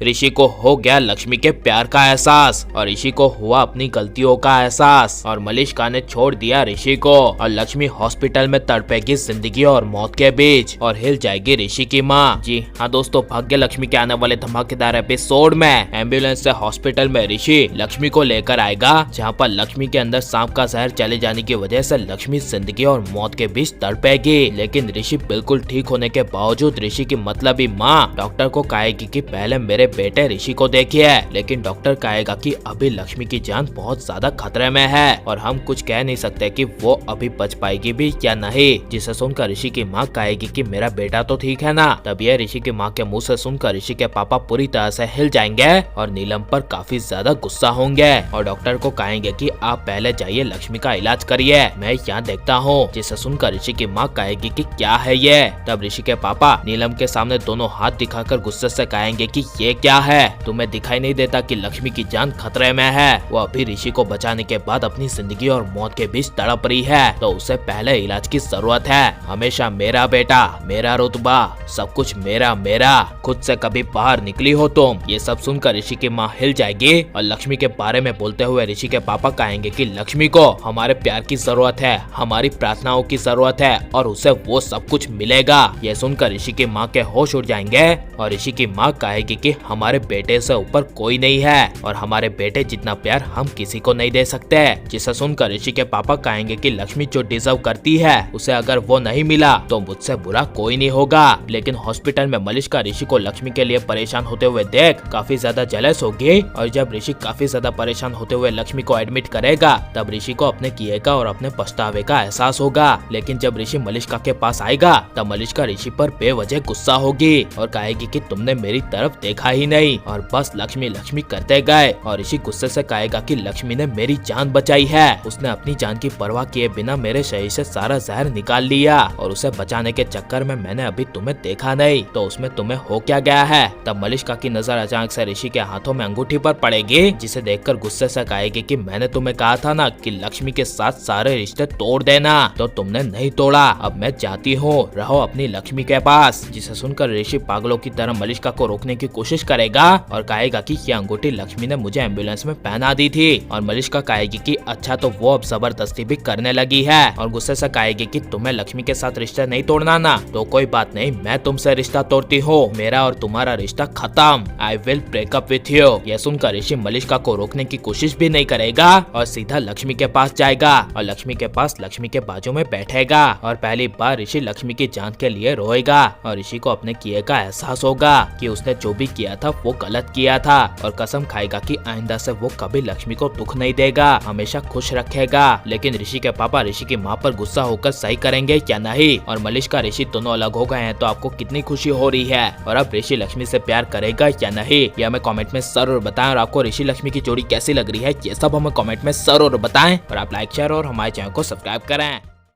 ऋषि को हो गया लक्ष्मी के प्यार का एहसास और ऋषि को हुआ अपनी गलतियों का एहसास और मलिष्का ने छोड़ दिया ऋषि को और लक्ष्मी हॉस्पिटल में तड़पेगी जिंदगी और मौत के बीच और हिल जाएगी ऋषि की माँ। जी हाँ दोस्तों, भाग्य लक्ष्मी के आने वाले धमाकेदार एपिसोड में एम्बुलेंस से हॉस्पिटल में ऋषि लक्ष्मी को लेकर आएगा, जहाँ पर लक्ष्मी के अंदर सांप का जहर चले जाने की वजह से लक्ष्मी जिंदगी और मौत के बीच तड़पेगी। लेकिन ऋषि बिल्कुल ठीक होने के बावजूद ऋषि की मतलबी माँ डॉक्टर को कहेगी कि पहले मेरे बेटे ऋषि को देखिए, लेकिन डॉक्टर कहेगा कि अभी लक्ष्मी की जान बहुत ज्यादा खतरे में है और हम कुछ कह नहीं सकते कि वो अभी बच पाएगी भी या नहीं। जिसे सुनकर ऋषि की माँ कहेगी कि मेरा बेटा तो ठीक है ना। तब यह ऋषि की माँ के मुंह से सुनकर ऋषि के पापा पूरी तरह से हिल जाएंगे और नीलम पर काफी ज्यादा गुस्सा होंगे और डॉक्टर को कहेंगे कि आप पहले जाइए लक्ष्मी का इलाज करिए, मैं यहाँ देखता हूँ। जिसे सुनकर ऋषि की माँ कहेगी कि क्या है ये। तब ऋषि के पापा नीलम के सामने दोनों हाथ दिखाकर गुस्से से कहेंगे कि ये क्या है, तुम्हें दिखाई नहीं देता कि लक्ष्मी की जान खतरे में है। वो अभी ऋषि को बचाने के बाद अपनी जिंदगी और मौत के बीच तड़प रही है, तो उसे पहले इलाज की जरूरत है। हमेशा मेरा बेटा, मेरा रुतबा, सब कुछ मेरा मेरा, खुद से कभी बाहर निकली हो तुम। ये सब सुनकर ऋषि की माँ हिल जाएगी और लक्ष्मी के बारे में बोलते हुए ऋषि के पापा कहेंगे कि लक्ष्मी को हमारे प्यार की जरूरत है, हमारी प्रार्थनाओं की जरूरत है और उसे वो सब कुछ मिलेगा। ये सुनकर ऋषि की माँ के होश उड़ जाएंगे और ऋषि की माँ कहेगी कि हमारे बेटे से ऊपर कोई नहीं है और हमारे बेटे जितना प्यार हम किसी को नहीं दे सकते। जिसे सुनकर ऋषि के पापा कहेंगे कि लक्ष्मी जो डिजर्व करती है उसे अगर वो नहीं मिला तो मुझसे बुरा कोई नहीं होगा। लेकिन हॉस्पिटल में मलिष्का ऋषि को लक्ष्मी के लिए परेशान होते हुए देख काफी ज्यादा जेलस होगी और जब ऋषि काफी ज्यादा परेशान होते हुए लक्ष्मी को एडमिट करेगा तब ऋषि को अपने किए का और अपने पछतावे का एहसास होगा। लेकिन जब ऋषि मलिष्का के पास आएगा तब मलिष्का ऋषि पर बेवजह गुस्सा होगी और कहेगी कि तुमने मेरी तरफ देखा ही नहीं और बस लक्ष्मी लक्ष्मी करते गए। और ऋषि गुस्से से कहेगा कि लक्ष्मी ने मेरी जान बचाई है, उसने अपनी जान की परवाह किए बिना मेरे शरीर से सारा जहर निकाल लिया और उसे बचाने के चक्कर में मैंने अभी तुम्हें देखा नहीं, तो उसमें तुम्हें हो क्या गया है। तब मलिष्का की नजर अचानक से ऋषि के हाथों में अंगूठी पर पड़ेगी, जिसे देखकर गुस्से से कहेगी कि मैंने तुम्हें कहा था ना कि लक्ष्मी के साथ सारे रिश्ते तोड़ देना, तो तुमने नहीं तोड़ा। अब मैं चाहती हूँ रहो अपनी लक्ष्मी के पास। जिसे सुनकर ऋषि पागलों की तरह मलिष्का को रोकने की कोशिश करेगा और कहेगा कि ये अंगूठी लक्ष्मी ने मुझे एम्बुलेंस में पहना दी थी। और मलिष्का कहेगी कि अच्छा तो वो अब जबरदस्ती भी करने लगी है और गुस्से से कहेगी कि तुम्हें लक्ष्मी के साथ रिश्ता नहीं तोड़ना ना, तो कोई बात नहीं, मैं तुमसे रिश्ता तोड़ती हूँ, मेरा और तुम्हारा रिश्ता खत्म, I will breakup with you. ये सुनकर ऋषि मलिष्का को रोकने की कोशिश भी नहीं करेगा और सीधा लक्ष्मी के पास जाएगा और लक्ष्मी के पास लक्ष्मी के बाजू में बैठेगा और पहली बार ऋषि लक्ष्मी की जान के लिए रोएगा और ऋषि को अपने किए का एहसास होगा कि उसने जो भी किया था वो गलत किया था और कसम खाएगा कि आइंदा से वो कभी लक्ष्मी को दुख नहीं देगा, हमेशा खुश रखेगा। लेकिन ऋषि के पापा ऋषि की माँ पर गुस्सा होकर सही करेंगे या नहीं और मलिष्का ऋषि दोनों अलग हो गए हैं, तो आपको कितनी खुशी हो रही है और अब ऋषि लक्ष्मी से प्यार करेगा या नहीं, ये हमें कमेंट में जरूर बताएं। और आपको ऋषि लक्ष्मी की जोड़ी कैसी लग रही है ये सब हमें कमेंट में जरूर बताएं और आप लाइक शेयर और हमारे चैनल को सब्सक्राइब करें।